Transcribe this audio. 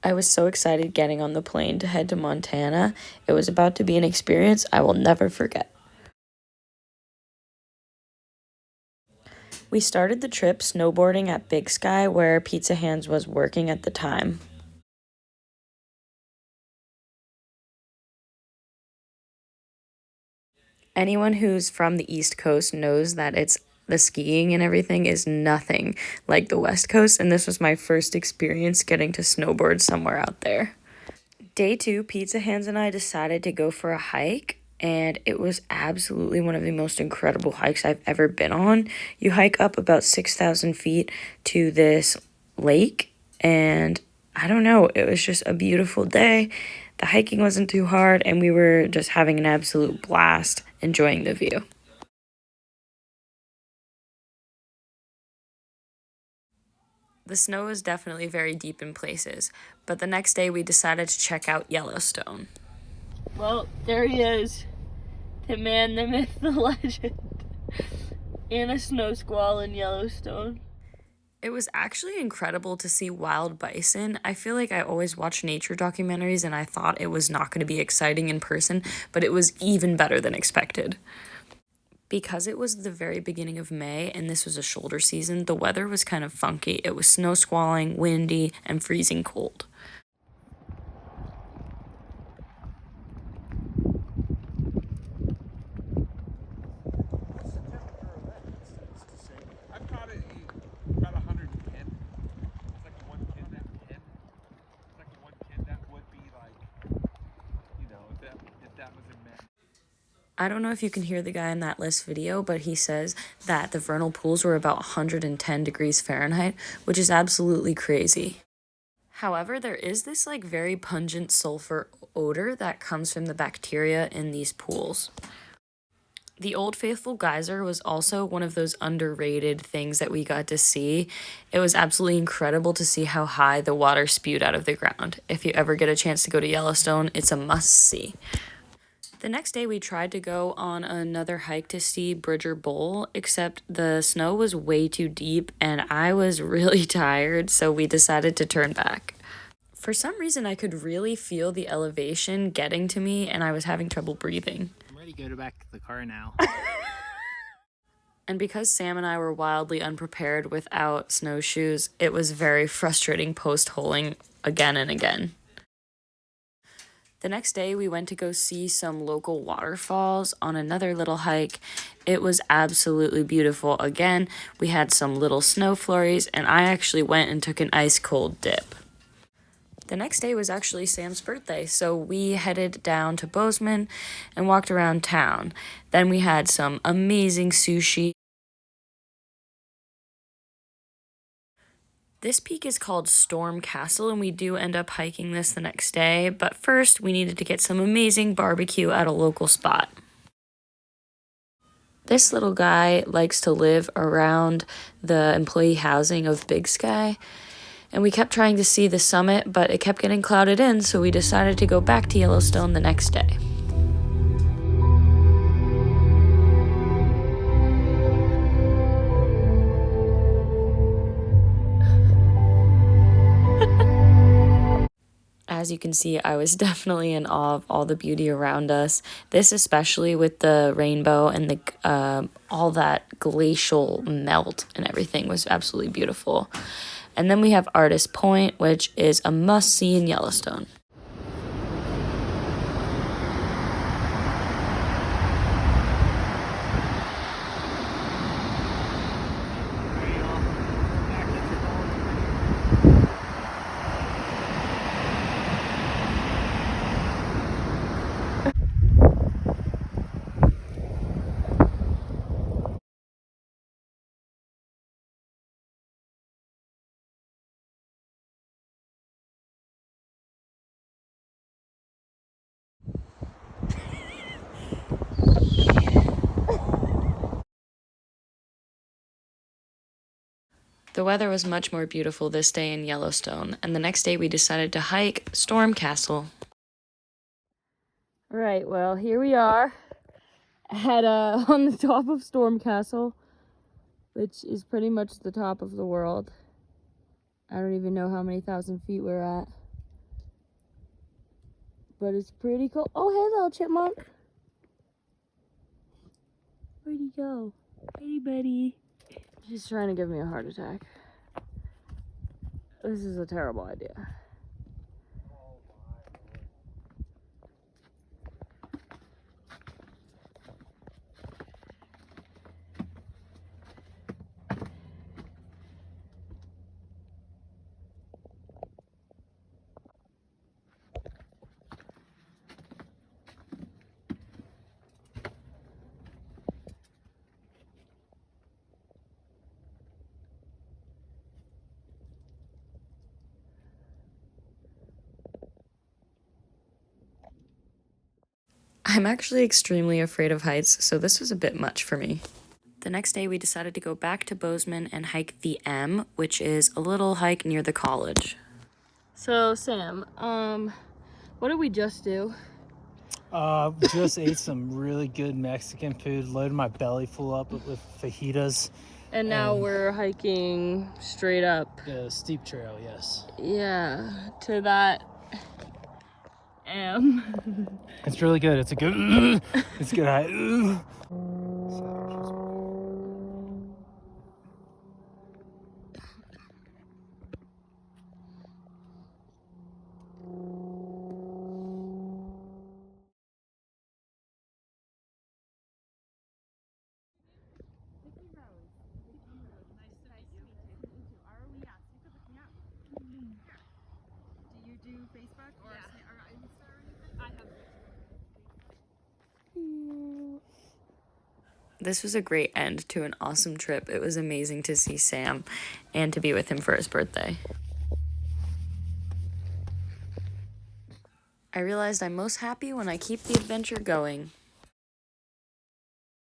I was so excited getting on the plane to head to Montana. It was about to be an experience I will never forget. We started the trip snowboarding at Big Sky, where Pizza Handz was working at the time. Anyone who's from the East Coast knows that the skiing and everything is nothing like the West Coast, and this was my first experience getting to snowboard somewhere out there. Day 2, Pizza Handz and I decided to go for a hike, and it was absolutely one of the most incredible hikes I've ever been on. You hike up about 6,000 feet to this lake, and I don't know, it was just a beautiful day. The hiking wasn't too hard, and we were just having an absolute blast enjoying the view. The snow was definitely very deep in places, but the next day we decided to check out Yellowstone. Well, there he is. The man, the myth, the legend. In a snow squall in Yellowstone. It was actually incredible to see wild bison. I feel like I always watch nature documentaries and I thought it was not going to be exciting in person, but it was even better than expected. Because it was the very beginning of May and this was a shoulder season, the weather was kind of funky. It was snow squalling, windy, and freezing cold. I don't know if you can hear the guy in that list video, but he says that the vernal pools were about 110 degrees Fahrenheit, which is absolutely crazy. However, there is this like very pungent sulfur odor that comes from the bacteria in these pools. The Old Faithful geyser was also one of those underrated things that we got to see. It was absolutely incredible to see how high the water spewed out of the ground. If you ever get a chance to go to Yellowstone, it's a must-see. The next day, we tried to go on another hike to see Bridger Bowl, except the snow was way too deep and I was really tired, so we decided to turn back. For some reason, I could really feel the elevation getting to me and I was having trouble breathing. I'm ready to go back to the car now. And because Sam and I were wildly unprepared without snowshoes, it was very frustrating post-holing again and again. The next day, we went to go see some local waterfalls on another little hike. It was absolutely beautiful. Again, we had some little snow flurries, and I actually went and took an ice cold dip. The next day was actually Sam's birthday, so we headed down to Bozeman and walked around town. Then we had some amazing sushi. This peak is called Storm Castle, and we do end up hiking this the next day, but first we needed to get some amazing barbecue at a local spot. This little guy likes to live around the employee housing of Big Sky, and we kept trying to see the summit, but it kept getting clouded in, so we decided to go back to Yellowstone the next day. As you can see, I was definitely in awe of all the beauty around us. This especially with the rainbow and the all that glacial melt and everything was absolutely beautiful. And then we have Artist Point, which is a must-see in Yellowstone. The weather was much more beautiful this day in Yellowstone, and the next day we decided to hike Storm Castle. Right, well, here we are on the top of Storm Castle, which is pretty much the top of the world. I don't even know how many thousand feet we're at. but it's pretty cool. Oh, hey, little chipmunk. Where'd he go? Hey, buddy. He's trying to give me a heart attack. This is a terrible idea. I'm actually extremely afraid of heights, so this was a bit much for me. The next day, we decided to go back to Bozeman and hike the M, which is a little hike near the college. So, Sam, what did we just do? Just ate some really good Mexican food, loaded my belly full up with fajitas. And now we're hiking straight up. The steep trail, yes. Yeah, to that M. It's really good. It's a good, it's a good hike. This was a great end to an awesome trip. It was amazing to see Sam and to be with him for his birthday. I realized I'm most happy when I keep the adventure going.